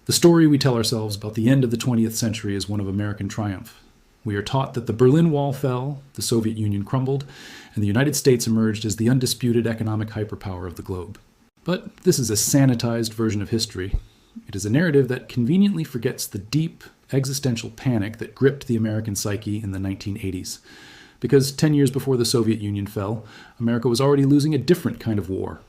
The story we tell ourselves about the end of the 20th century is one of American triumph. We are taught that the Berlin Wall fell, the Soviet Union crumbled, and the United States emerged as the undisputed economic hyperpower of the globe. But this is a sanitized version of history. It is a narrative that conveniently forgets the deep, existential panic that gripped the American psyche in the 1980s. Because 10 years before the Soviet Union fell, America was already losing a different kind of war.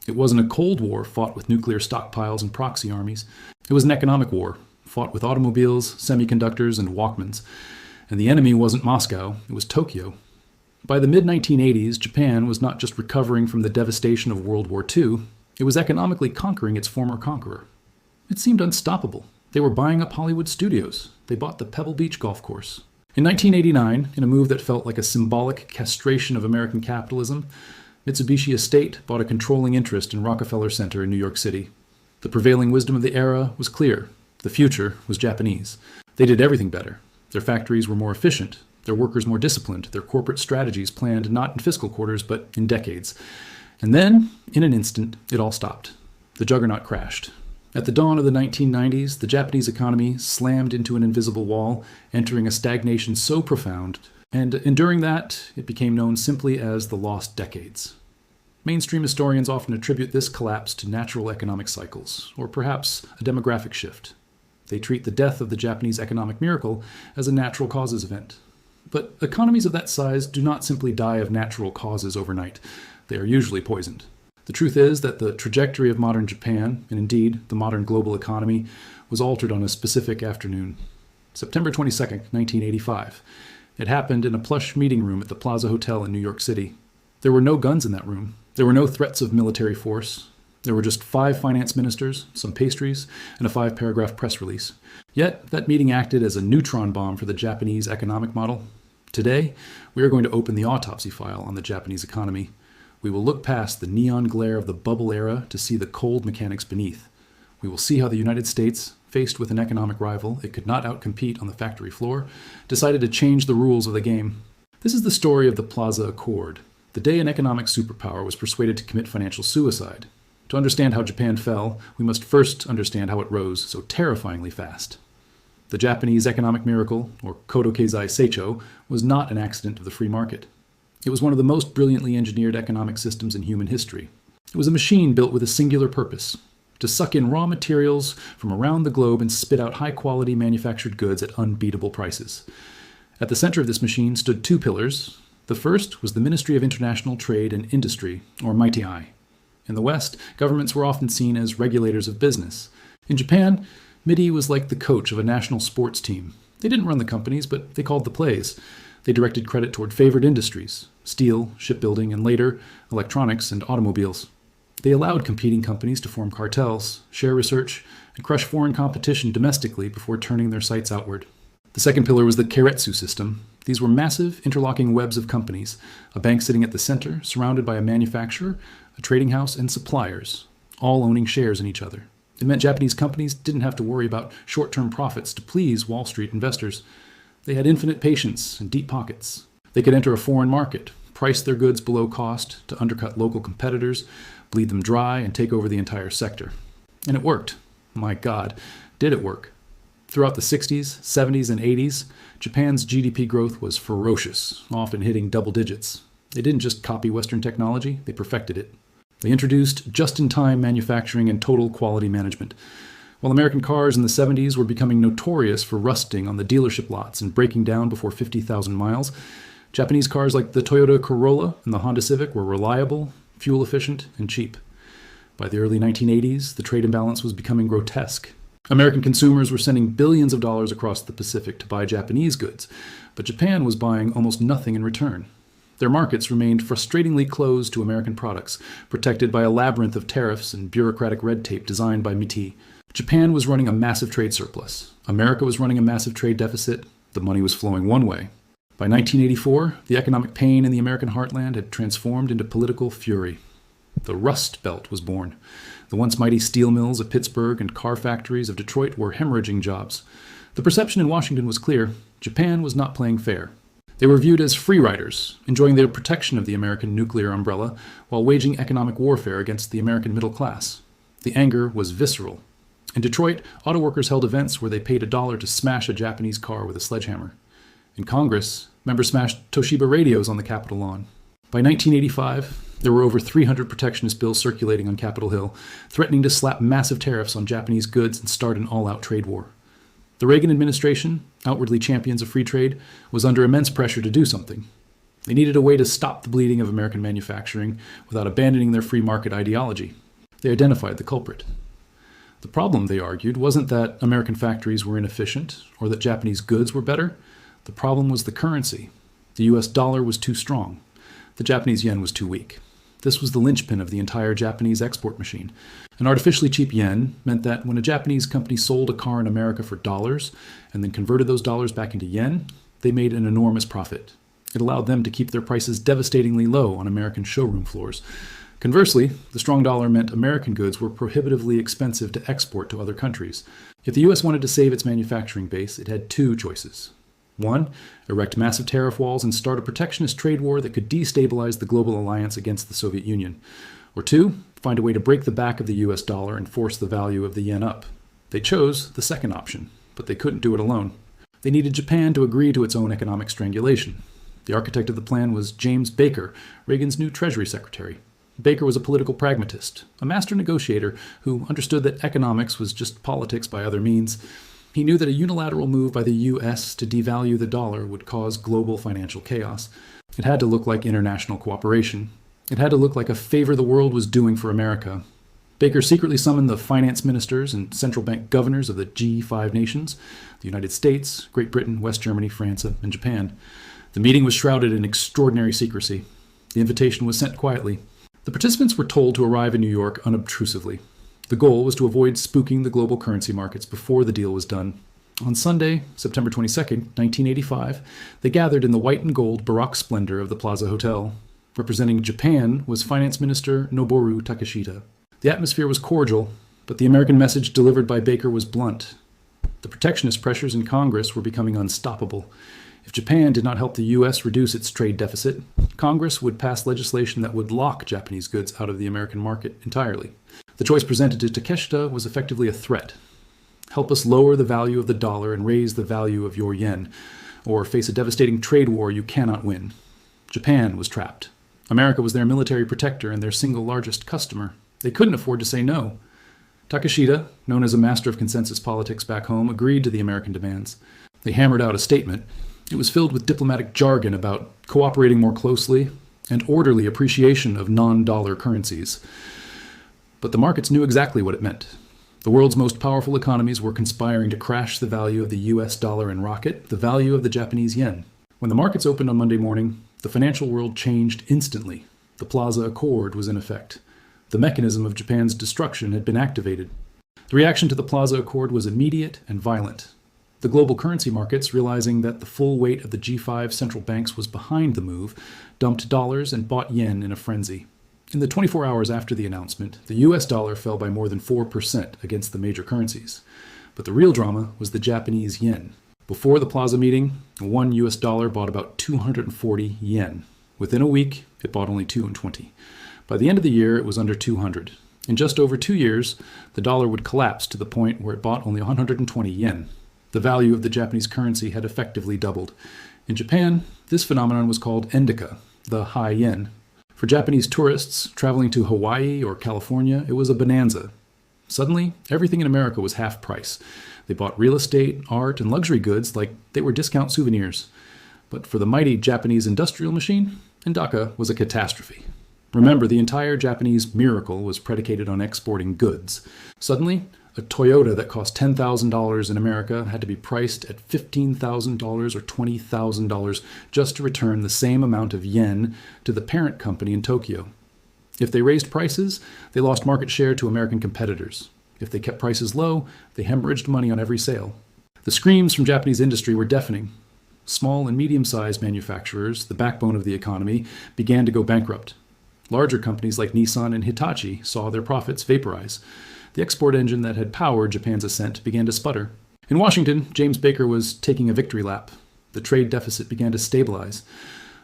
It wasn't a Cold War fought with nuclear stockpiles and proxy armies. It was an economic war, fought with automobiles, semiconductors, and Walkmans. And the enemy wasn't Moscow, it was Tokyo. By the mid-1980s, Japan was not just recovering from the devastation of World War II, it was economically conquering its former conqueror. It seemed unstoppable. They were buying up Hollywood studios. They bought the Pebble Beach golf course. In 1989, in a move that felt like a symbolic castration of American capitalism, Mitsubishi Estate bought a controlling interest in Rockefeller Center in New York City. The prevailing wisdom of the era was clear. The future was Japanese. They did everything better. Their factories were more efficient, their workers more disciplined, their corporate strategies planned not in fiscal quarters but in decades. And then, in an instant, it all stopped. The juggernaut crashed. At the dawn of the 1990s, the Japanese economy slammed into an invisible wall, entering a stagnation so profound, and enduring that, it became known simply as the lost decades. Mainstream historians often attribute this collapse to natural economic cycles, or perhaps a demographic shift. They treat the death of the Japanese economic miracle as a natural causes event. But economies of that size do not simply die of natural causes overnight. They are usually poisoned. The truth is that the trajectory of modern Japan, and indeed the modern global economy, was altered on a specific afternoon. September 22, 1985. It happened in a plush meeting room at the Plaza Hotel in New York City. There were no guns in that room. There were no threats of military force. There were just 5 finance ministers, some pastries, and a 5-paragraph press release. Yet, that meeting acted as a neutron bomb for the Japanese economic model. Today, we are going to open the autopsy file on the Japanese economy. We will look past the neon glare of the bubble era to see the cold mechanics beneath. We will see how the United States, faced with an economic rival it could not outcompete on the factory floor, decided to change the rules of the game. This is the story of the Plaza Accord, the day an economic superpower was persuaded to commit financial suicide. To understand how Japan fell, we must first understand how it rose so terrifyingly fast. The Japanese economic miracle, or Kodo Keizai Seicho, was not an accident of the free market. It was one of the most brilliantly engineered economic systems in human history. It was a machine built with a singular purpose: to suck in raw materials from around the globe and spit out high-quality manufactured goods at unbeatable prices. At the center of this machine stood 2 pillars. The first was the Ministry of International Trade and Industry, or MITI. In the West, governments were often seen as regulators of business. In Japan, MITI was like the coach of a national sports team. They didn't run the companies, but they called the plays. They directed credit toward favored industries: steel, shipbuilding, and later, electronics and automobiles. They allowed competing companies to form cartels, share research, and crush foreign competition domestically before turning their sights outward. The second pillar was the Keiretsu system. These were massive, interlocking webs of companies, a bank sitting at the center, surrounded by a manufacturer, a trading house, and suppliers, all owning shares in each other. It meant Japanese companies didn't have to worry about short-term profits to please Wall Street investors. They had infinite patience and deep pockets. They could enter a foreign market, price their goods below cost to undercut local competitors, bleed them dry, and take over the entire sector. And it worked. My God, did it work. Throughout the 60s, 70s, and 80s, Japan's GDP growth was ferocious, often hitting double digits. They didn't just copy Western technology, they perfected it. They introduced just-in-time manufacturing and total quality management. While American cars in the 70s were becoming notorious for rusting on the dealership lots and breaking down before 50,000 miles, Japanese cars like the Toyota Corolla and the Honda Civic were reliable, fuel-efficient, and cheap. By the early 1980s, the trade imbalance was becoming grotesque. American consumers were sending billions of dollars across the Pacific to buy Japanese goods, but Japan was buying almost nothing in return. Their markets remained frustratingly closed to American products, protected by a labyrinth of tariffs and bureaucratic red tape designed by MITI. Japan was running a massive trade surplus. America was running a massive trade deficit. The money was flowing one way. By 1984, the economic pain in the American heartland had transformed into political fury. The Rust Belt was born. The once mighty steel mills of Pittsburgh and car factories of Detroit were hemorrhaging jobs. The perception in Washington was clear: Japan was not playing fair. They were viewed as free riders, enjoying the protection of the American nuclear umbrella while waging economic warfare against the American middle class. The anger was visceral. In Detroit, auto workers held events where they paid $1 to smash a Japanese car with a sledgehammer. In Congress, members smashed Toshiba radios on the Capitol lawn. By 1985, there were over 300 protectionist bills circulating on Capitol Hill, threatening to slap massive tariffs on Japanese goods and start an all-out trade war. The Reagan administration, outwardly champions of free trade, was under immense pressure to do something. They needed a way to stop the bleeding of American manufacturing without abandoning their free market ideology. They identified the culprit. The problem, they argued, wasn't that American factories were inefficient or that Japanese goods were better. The problem was the currency. The US dollar was too strong. The Japanese yen was too weak. This was the linchpin of the entire Japanese export machine. An artificially cheap yen meant that when a Japanese company sold a car in America for dollars and then converted those dollars back into yen, they made an enormous profit. It allowed them to keep their prices devastatingly low on American showroom floors. Conversely, the strong dollar meant American goods were prohibitively expensive to export to other countries. If the U.S. wanted to save its manufacturing base, it had two choices. One, erect massive tariff walls and start a protectionist trade war that could destabilize the global alliance against the Soviet Union. Or two, find a way to break the back of the U.S. dollar and force the value of the yen up. They chose the second option, but they couldn't do it alone. They needed Japan to agree to its own economic strangulation. The architect of the plan was James Baker, Reagan's new Treasury Secretary. Baker was a political pragmatist, a master negotiator who understood that economics was just politics by other means. He knew that a unilateral move by the U.S. to devalue the dollar would cause global financial chaos. It had to look like international cooperation. It had to look like a favor the world was doing for America. Baker secretly summoned the finance ministers and central bank governors of the G5 nations, the United States, Great Britain, West Germany, France, and Japan. The meeting was shrouded in extraordinary secrecy. The invitation was sent quietly. The participants were told to arrive in New York unobtrusively. The goal was to avoid spooking the global currency markets before the deal was done. On Sunday, September 22, 1985, they gathered in the white and gold Baroque splendor of the Plaza Hotel. Representing Japan was Finance Minister Noboru Takeshita. The atmosphere was cordial, but the American message delivered by Baker was blunt. The protectionist pressures in Congress were becoming unstoppable. If Japan did not help the U.S. reduce its trade deficit, Congress would pass legislation that would lock Japanese goods out of the American market entirely. The choice presented to Takeshita was effectively a threat. Help us lower the value of the dollar and raise the value of your yen, or face a devastating trade war you cannot win. Japan was trapped. America was their military protector and their single largest customer. They couldn't afford to say no. Takeshita, known as a master of consensus politics back home, agreed to the American demands. They hammered out a statement. It was filled with diplomatic jargon about cooperating more closely and orderly appreciation of non-dollar currencies. But the markets knew exactly what it meant. The world's most powerful economies were conspiring to crash the value of the US dollar and rocket the value of the Japanese yen. When the markets opened on Monday morning, the financial world changed instantly. The Plaza Accord was in effect. The mechanism of Japan's destruction had been activated. The reaction to the Plaza Accord was immediate and violent. The global currency markets, realizing that the full weight of the G5 central banks was behind the move, dumped dollars and bought yen in a frenzy. In the 24 hours after the announcement, the US dollar fell by more than 4% against the major currencies. But the real drama was the Japanese yen. Before the Plaza meeting, one US dollar bought about 240 yen. Within a week, it bought only 220. By the end of the year, it was under 200. In just over 2 years, the dollar would collapse to the point where it bought only 120 yen. The value of the Japanese currency had effectively doubled. In Japan, this phenomenon was called Endaka, the high yen. For Japanese tourists traveling to Hawaii or California, it was a bonanza. Suddenly, everything in America was half price. They bought real estate, art, and luxury goods like they were discount souvenirs. But for the mighty Japanese industrial machine, Endaka was a catastrophe. Remember, the entire Japanese miracle was predicated on exporting goods. Suddenly, a Toyota that cost $10,000 in America had to be priced at $15,000 or $20,000 just to return the same amount of yen to the parent company in Tokyo. If they raised prices, they lost market share to American competitors. If they kept prices low, they hemorrhaged money on every sale. The screams from Japanese industry were deafening. Small and medium-sized manufacturers, the backbone of the economy, began to go bankrupt. Larger companies like Nissan and Hitachi saw their profits vaporize. The export engine that had powered Japan's ascent began to sputter. In Washington, James Baker was taking a victory lap. The trade deficit began to stabilize.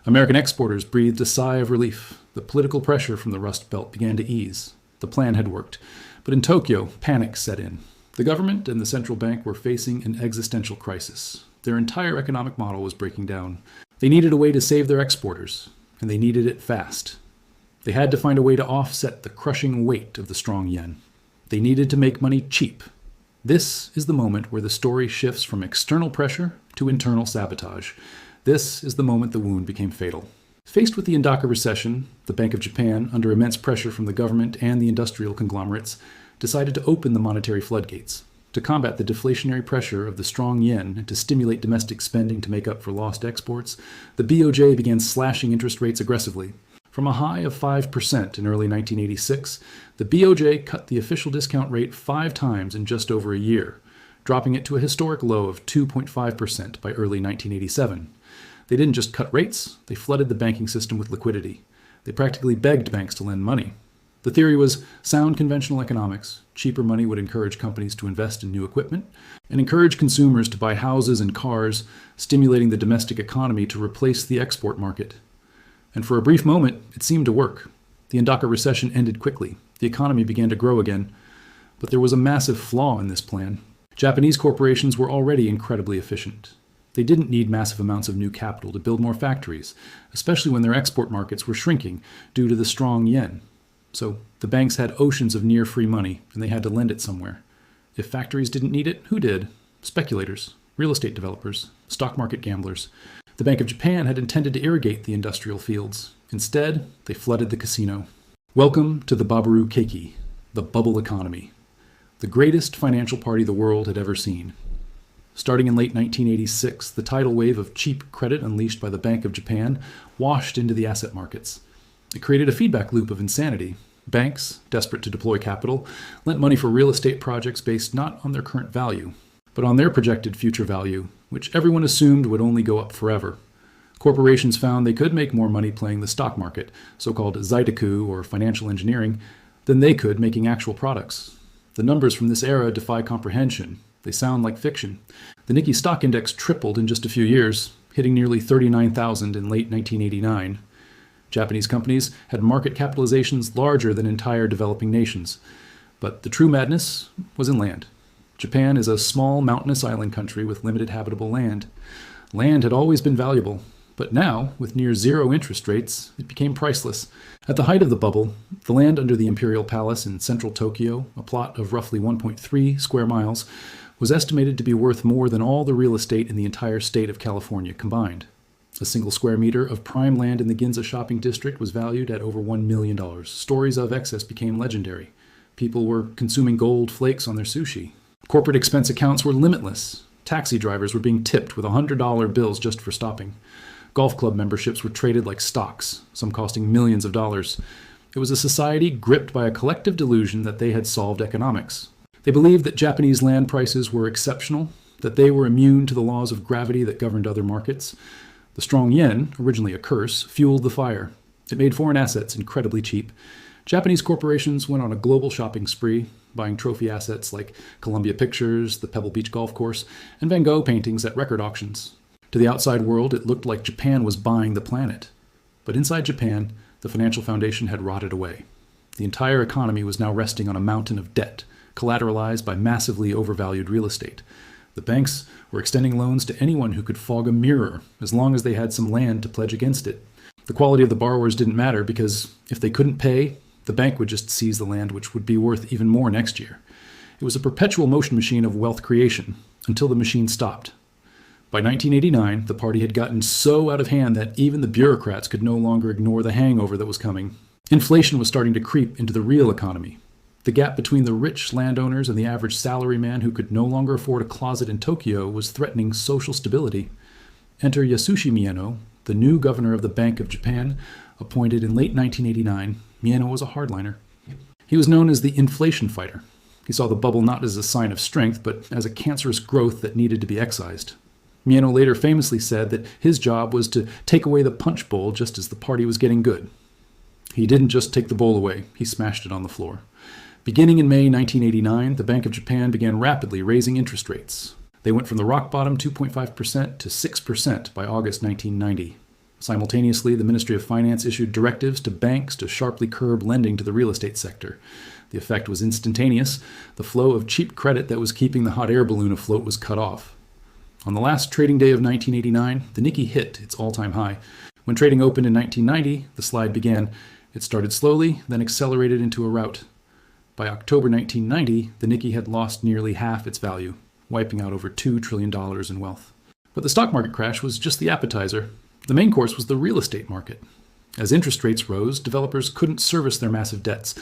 American exporters breathed a sigh of relief. The political pressure from the Rust Belt began to ease. The plan had worked. But in Tokyo, panic set in. The government and the central bank were facing an existential crisis. Their entire economic model was breaking down. They needed a way to save their exporters, and they needed it fast. They had to find a way to offset the crushing weight of the strong yen. They needed to make money cheap. This is the moment where the story shifts from external pressure to internal sabotage. This is the moment the wound became fatal. Faced with the Endaka recession, the Bank of Japan, under immense pressure from the government and the industrial conglomerates, decided to open the monetary floodgates. To combat the deflationary pressure of the strong yen and to stimulate domestic spending to make up for lost exports, the BOJ began slashing interest rates aggressively. From a high of 5% in early 1986, the BOJ cut the official discount rate 5 times in just over a year, dropping it to a historic low of 2.5% by early 1987. They didn't just cut rates, they flooded the banking system with liquidity. They practically begged banks to lend money. The theory was sound conventional economics. Cheaper money would encourage companies to invest in new equipment and encourage consumers to buy houses and cars, stimulating the domestic economy to replace the export market. And for a brief moment, it seemed to work. The Endaka recession ended quickly. The economy began to grow again. But there was a massive flaw in this plan. Japanese corporations were already incredibly efficient. They didn't need massive amounts of new capital to build more factories, especially when their export markets were shrinking due to the strong yen. So the banks had oceans of near-free money, and they had to lend it somewhere. If factories didn't need it, who did? Speculators, real estate developers, stock market gamblers. The Bank of Japan had intended to irrigate the industrial fields. Instead, they flooded the casino. Welcome to the Baburu Keiki, the bubble economy, the greatest financial party the world had ever seen. Starting in late 1986, the tidal wave of cheap credit unleashed by the Bank of Japan washed into the asset markets. It created a feedback loop of insanity. Banks, desperate to deploy capital, lent money for real estate projects based not on their current value, but on their projected future value, which everyone assumed would only go up forever. Corporations found they could make more money playing the stock market, so-called zaitaku or financial engineering, than they could making actual products. The numbers from this era defy comprehension. They sound like fiction. The Nikkei stock index tripled in just a few years, hitting nearly 39,000 in late 1989. Japanese companies had market capitalizations larger than entire developing nations. But the true madness was inland. Japan is a small mountainous island country with limited habitable land. Land had always been valuable, but now, with near zero interest rates, it became priceless. At the height of the bubble, the land under the Imperial Palace in central Tokyo, a plot of roughly 1.3 square miles, was estimated to be worth more than all the real estate in the entire state of California combined. A single square meter of prime land in the Ginza shopping district was valued at over $1 million. Stories of excess became legendary. People were consuming gold flakes on their sushi. Corporate expense accounts were limitless. Taxi drivers were being tipped with $100 bills just for stopping. Golf club memberships were traded like stocks, some costing millions of dollars. It was a society gripped by a collective delusion that they had solved economics. They believed that Japanese land prices were exceptional, that they were immune to the laws of gravity that governed other markets. The strong yen, originally a curse, fueled the fire. It made foreign assets incredibly cheap. Japanese corporations went on a global shopping spree, buying trophy assets like Columbia Pictures, the Pebble Beach golf course, and Van Gogh paintings at record auctions. To the outside world, it looked like Japan was buying the planet. But inside Japan, the financial foundation had rotted away. The entire economy was now resting on a mountain of debt, collateralized by massively overvalued real estate. The banks were extending loans to anyone who could fog a mirror, as long as they had some land to pledge against it. The quality of the borrowers didn't matter because if they couldn't pay, the bank would just seize the land, which would be worth even more next year. It was a perpetual motion machine of wealth creation, until the machine stopped. By 1989, the party had gotten so out of hand that even the bureaucrats could no longer ignore the hangover that was coming. Inflation was starting to creep into the real economy. The gap between the rich landowners and the average salaryman who could no longer afford a closet in Tokyo was threatening social stability. Enter Yasushi Mieno, the new governor of the Bank of Japan, appointed in late 1989. Mieno was a hardliner. He was known as the inflation fighter. He saw the bubble not as a sign of strength, but as a cancerous growth that needed to be excised. Mieno later famously said that his job was to take away the punch bowl just as the party was getting good. He didn't just take the bowl away, he smashed it on the floor. Beginning in May 1989, the Bank of Japan began rapidly raising interest rates. They went from the rock bottom 2.5% to 6% by August 1990. Simultaneously, the Ministry of Finance issued directives to banks to sharply curb lending to the real estate sector. The effect was instantaneous. The flow of cheap credit that was keeping the hot air balloon afloat was cut off. On the last trading day of 1989, the Nikkei hit its all-time high. When trading opened in 1990, the slide began. It started slowly, then accelerated into a rout. By October 1990, the Nikkei had lost nearly half its value, wiping out over $2 trillion in wealth. But the stock market crash was just the appetizer. The main course was the real estate market. As interest rates rose, developers couldn't service their massive debts.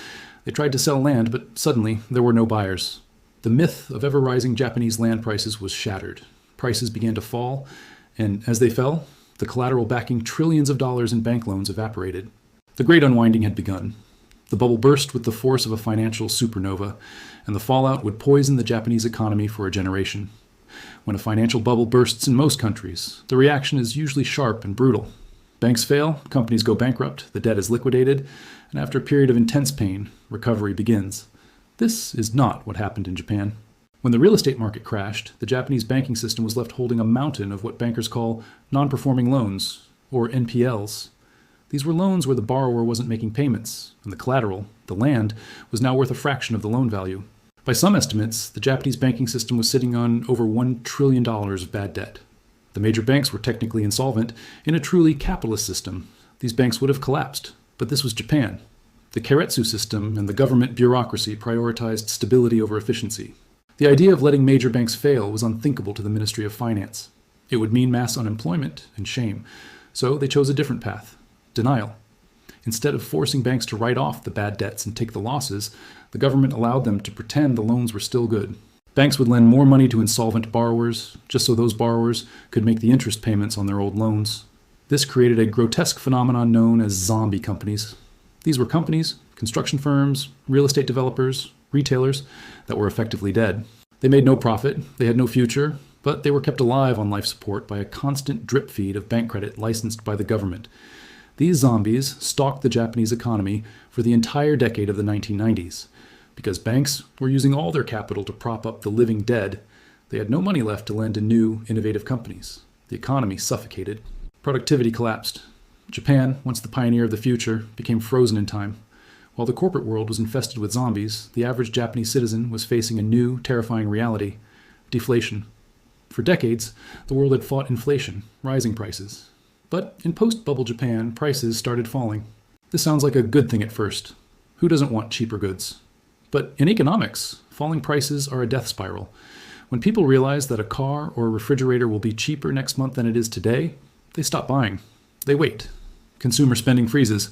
They tried to sell land, but suddenly there were no buyers. The myth of ever-rising Japanese land prices was shattered. Prices began to fall, and as they fell, the collateral backing trillions of dollars in bank loans evaporated. The great unwinding had begun. The bubble burst with the force of a financial supernova, and the fallout would poison the Japanese economy for a generation. When a financial bubble bursts in most countries, the reaction is usually sharp and brutal. Banks fail, companies go bankrupt, the debt is liquidated, and after a period of intense pain, recovery begins. This is not what happened in Japan. When the real estate market crashed, the Japanese banking system was left holding a mountain of what bankers call non-performing loans, or NPLs. These were loans where the borrower wasn't making payments, and the collateral, the land, was now worth a fraction of the loan value. By some estimates, the Japanese banking system was sitting on over $1 trillion of bad debt. The major banks were technically insolvent. In a truly capitalist system, these banks would have collapsed. But this was Japan. The Keiretsu system and the government bureaucracy prioritized stability over efficiency. The idea of letting major banks fail was unthinkable to the Ministry of Finance. It would mean mass unemployment and shame. So they chose a different path: denial. Instead of forcing banks to write off the bad debts and take the losses, the government allowed them to pretend the loans were still good. Banks would lend more money to insolvent borrowers, just so those borrowers could make the interest payments on their old loans. This created a grotesque phenomenon known as zombie companies. These were companies, construction firms, real estate developers, retailers, that were effectively dead. They made no profit, they had no future, but they were kept alive on life support by a constant drip feed of bank credit licensed by the government. These zombies stalked the Japanese economy for the entire decade of the 1990s. Because banks were using all their capital to prop up the living dead, they had no money left to lend to new, innovative companies. The economy suffocated. Productivity collapsed. Japan, once the pioneer of the future, became frozen in time. While the corporate world was infested with zombies, the average Japanese citizen was facing a new, terrifying reality: deflation. For decades, the world had fought inflation, rising prices. But in post-bubble Japan, prices started falling. This sounds like a good thing at first. Who doesn't want cheaper goods? But in economics, falling prices are a death spiral. When people realize that a car or a refrigerator will be cheaper next month than it is today, they stop buying. They wait. Consumer spending freezes.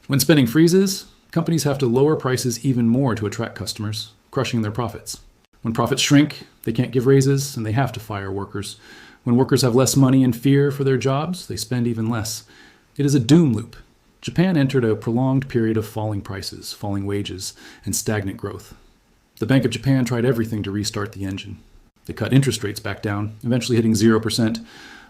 When spending freezes, companies have to lower prices even more to attract customers, crushing their profits. When profits shrink, they can't give raises and they have to fire workers. When workers have less money and fear for their jobs, they spend even less. It is a doom loop. Japan entered a prolonged period of falling prices, falling wages, and stagnant growth. The Bank of Japan tried everything to restart the engine. They cut interest rates back down, eventually hitting 0%,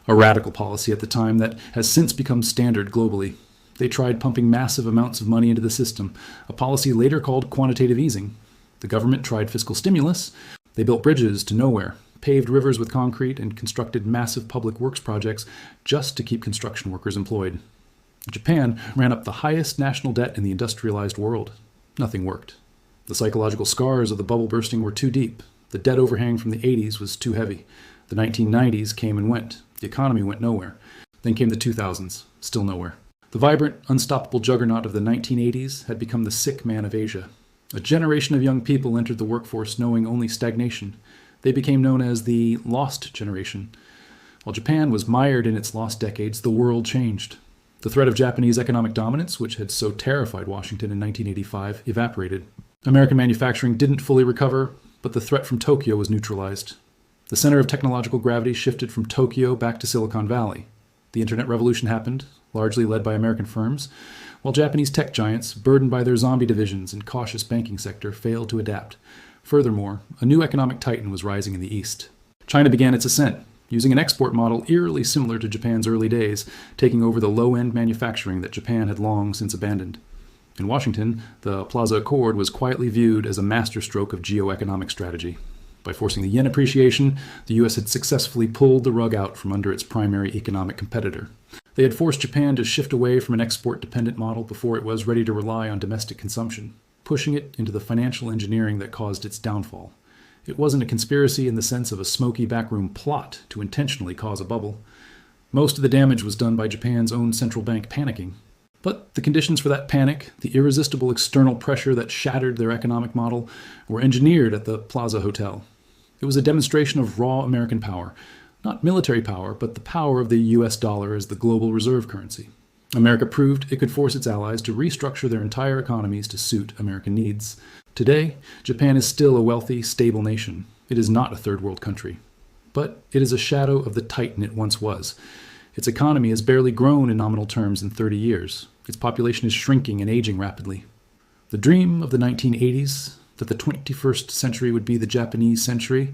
a radical policy at the time that has since become standard globally. They tried pumping massive amounts of money into the system, a policy later called quantitative easing. The government tried fiscal stimulus. They built bridges to nowhere, paved rivers with concrete, and constructed massive public works projects just to keep construction workers employed. Japan ran up the highest national debt in the industrialized world. Nothing worked. The psychological scars of the bubble bursting were too deep. The debt overhang from the 80s was too heavy. The 1990s came and went. The economy went nowhere. Then came the 2000s, still nowhere. The vibrant, unstoppable juggernaut of the 1980s had become the sick man of Asia. A generation of young people entered the workforce knowing only stagnation. They became known as the lost generation. While Japan was mired in its lost decades, the world changed. The threat of Japanese economic dominance, which had so terrified Washington in 1985, evaporated. American manufacturing didn't fully recover, but the threat from Tokyo was neutralized. The center of technological gravity shifted from Tokyo back to Silicon Valley. The internet revolution happened, largely led by American firms, while Japanese tech giants, burdened by their zombie divisions and cautious banking sector, failed to adapt. Furthermore, a new economic titan was rising in the East. China began its ascent, using an export model eerily similar to Japan's early days, taking over the low-end manufacturing that Japan had long since abandoned. In Washington, the Plaza Accord was quietly viewed as a masterstroke of geoeconomic strategy. By forcing the yen appreciation, the U.S. had successfully pulled the rug out from under its primary economic competitor. They had forced Japan to shift away from an export-dependent model before it was ready to rely on domestic consumption, pushing it into the financial engineering that caused its downfall. It wasn't a conspiracy in the sense of a smoky backroom plot to intentionally cause a bubble. Most of the damage was done by Japan's own central bank panicking. But the conditions for that panic, the irresistible external pressure that shattered their economic model, were engineered at the Plaza Hotel. It was a demonstration of raw American power. Not military power, but the power of the US dollar as the global reserve currency. America proved it could force its allies to restructure their entire economies to suit American needs. Today, Japan is still a wealthy, stable nation. It is not a third world country. But it is a shadow of the titan it once was. Its economy has barely grown in nominal terms in 30 years. Its population is shrinking and aging rapidly. The dream of the 1980s, that the 21st century would be the Japanese century,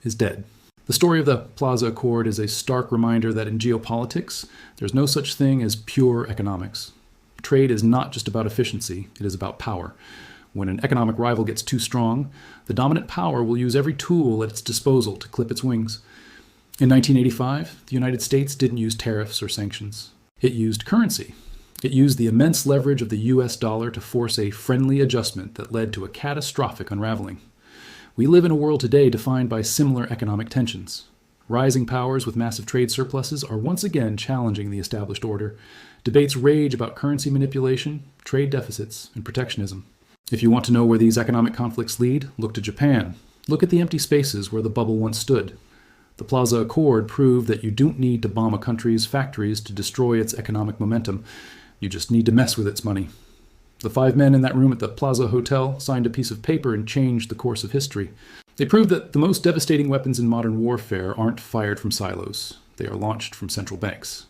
is dead. The story of the Plaza Accord is a stark reminder that in geopolitics, there's no such thing as pure economics. Trade is not just about efficiency, it is about power. When an economic rival gets too strong, the dominant power will use every tool at its disposal to clip its wings. In 1985, the United States didn't use tariffs or sanctions. It used currency. It used the immense leverage of the US dollar to force a friendly adjustment that led to a catastrophic unraveling. We live in a world today defined by similar economic tensions. Rising powers with massive trade surpluses are once again challenging the established order. Debates rage about currency manipulation, trade deficits, and protectionism. If you want to know where these economic conflicts lead, look to Japan. Look at the empty spaces where the bubble once stood. The Plaza Accord proved that you don't need to bomb a country's factories to destroy its economic momentum. You just need to mess with its money. The 5 men in that room at the Plaza Hotel signed a piece of paper and changed the course of history. They proved that the most devastating weapons in modern warfare aren't fired from silos. They are launched from central banks.